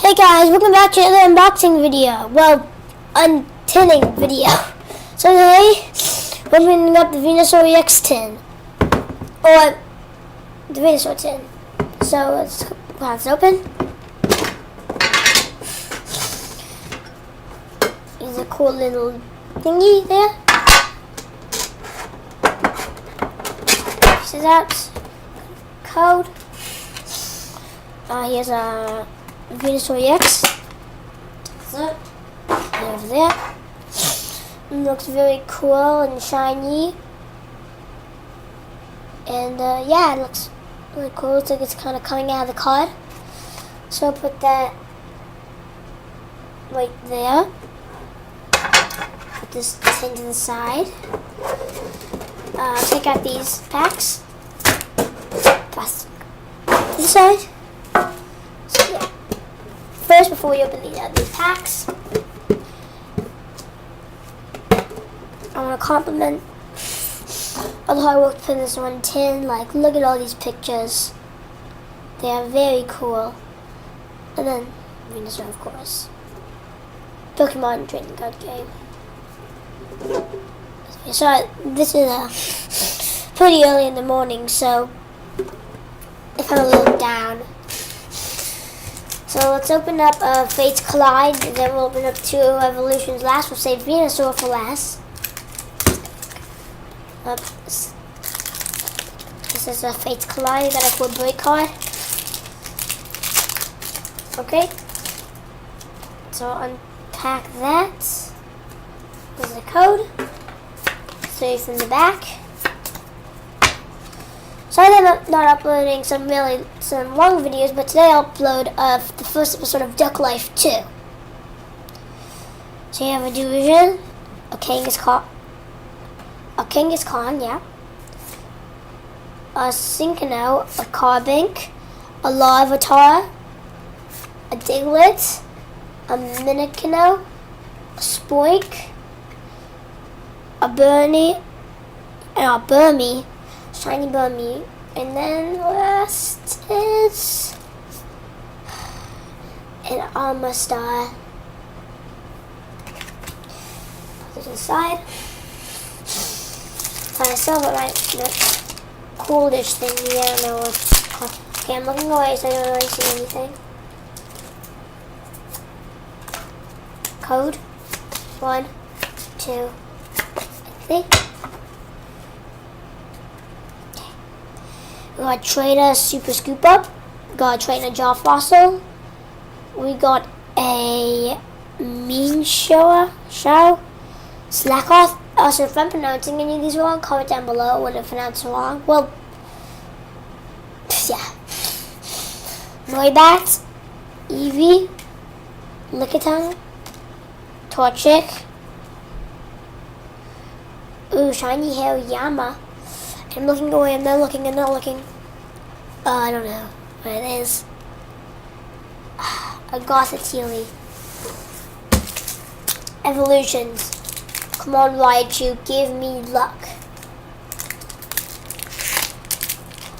Hey guys, welcome back to another unboxing video. Well, untinning video. So today, we're opening up the Venusaur EX tin. Or, the Venusaur tin. So, let's have this open. Here's a cool little thingy there. Pieces out. Code. Here's a venusaur EX. So, over there. It looks very cool and shiny. And yeah, it looks really cool. Looks like it's kind of coming out of the card. So I'll put that right there. Put this tin to the side. Take out these packs. Plastic. To the side. So yeah. First, before we open these packs, I want to compliment all the hard work to put this one tin. Like, look at all these pictures. They are very cool. And then, Venusaur, of course. Pokemon trading card game. So, this is pretty early in the morning, so if I'm a little down. So let's open up Fates Collide, and then we'll open up 2 Evolutions last. We'll save Venusaur for last. This is a Fates Collide. Got a cool break card. Okay. So unpack that. There's the code. Safe in the back. Sorry that I'm not uploading some long videos, but today I'll upload the first episode of Duck Life 2. So you have a Division, a Kangaskhan, yeah, a Synchro, a Carbink, a Larvitar, a Diglett, a Minccino, a Spoink, a Burmy, shiny Burmy, and then last is an Armastar. Put it to the side. So I still have my coolish thing. I don't know what's called. Okay, I'm looking away so I don't really see anything. Code 1, 2, 3. We got Trainer Super Scoop Up. We got Trainer Jaw Fossil. We got a Mean Show. Slack Off. Also, if I'm pronouncing any of these wrong, comment down below what I pronounced wrong. Well, yeah. Noibat, Eevee, Lickitung, Torchic. Ooh, Shiny Hair Yama. I'm looking away, I'm not looking. I don't know what it is. A Gothitili. Evolutions. Come on, Raichu, give me luck.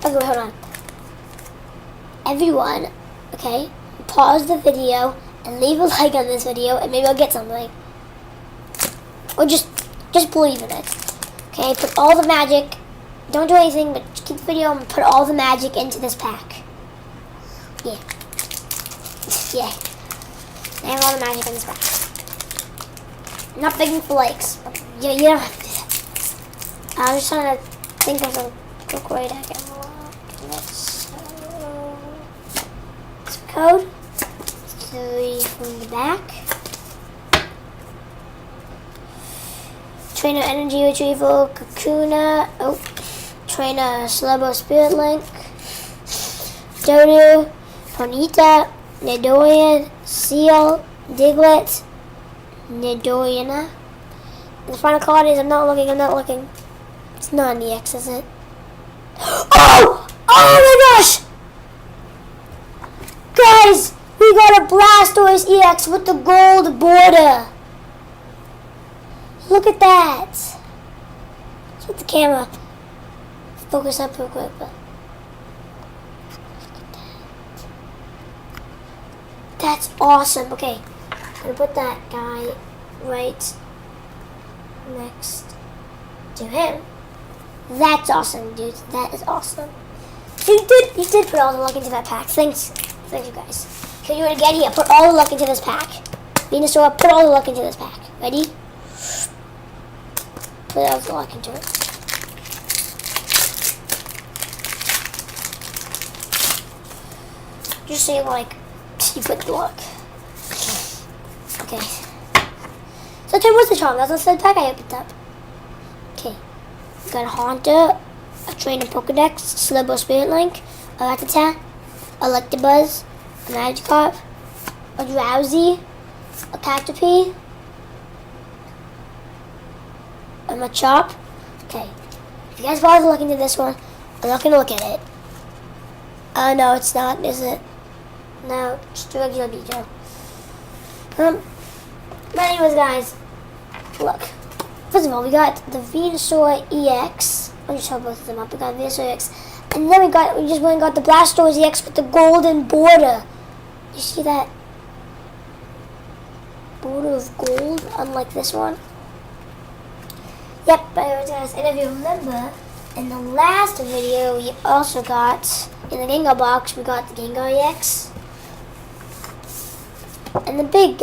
Okay, wait, hold on. Everyone, okay, pause the video and leave a like on this video and maybe I'll get something. Or just believe in it. Okay, put all the magic. Don't do anything, but keep the video and put all the magic into this pack. Yeah. Yeah. I have all the magic in this pack. I'm not begging for likes. Yeah, you don't have to do that. I was just trying to think of some quick way to get this code. 3 from the back. Trainer Energy Retrieval, Kakuna. Oh. Trainer Slowbo Spirit Link, Dodu, Ponyta, Nidoran, Seal, Diglett, Nidorina. And the final card is I'm not looking. It's not an EX, is it? Oh! Oh my gosh! Guys, we got a Blastoise EX with the gold border. Look at that. Let's put the camera. Focus up real quick, but That's awesome. Okay, I'm gonna put that guy right next to him. That's awesome, dude. That is awesome. You did put all the luck into that pack. Thanks you guys. Can you do it again? Yeah, put all the luck into this pack. Venusaur, put all the luck into this pack. Ready? Put all the luck into it. Just say like you put the luck. Okay. So Tim, what's the charm? That's the third pack I opened up. Okay. We got a Haunter, a Trainer Pokedex, Slowbro Spirit Link, a Rattata, a Electabuzz, a Magikarp, a Drowsy, a Caterpie, a Machop. Okay. If you guys bother looking into this one, I'm not gonna look at it. No, it's not, is it? No, just a regular Beedrill. But anyways, guys, look. First of all, we got the Venusaur EX. I'll just hold both of them up. We got Venusaur EX, and then we just went and got the Blastoise EX with the golden border. You see that border of gold, unlike this one? Yep. But anyways, guys, and if you remember, in the last video, we also got in the Gengar box, we got the Gengar EX. And the big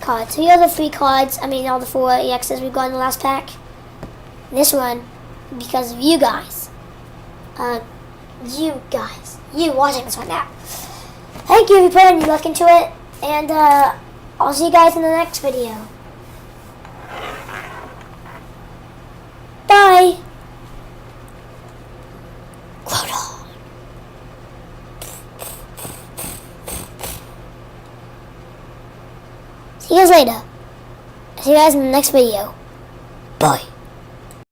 cards. So here are the 3 cards. I mean, all the 4 EXs we got in the last pack. This one, because of you guys. You watching this one now. Thank you for putting your luck into it. And I'll see you guys in the next video. Bye. See you guys later. See you guys in the next video. Bye.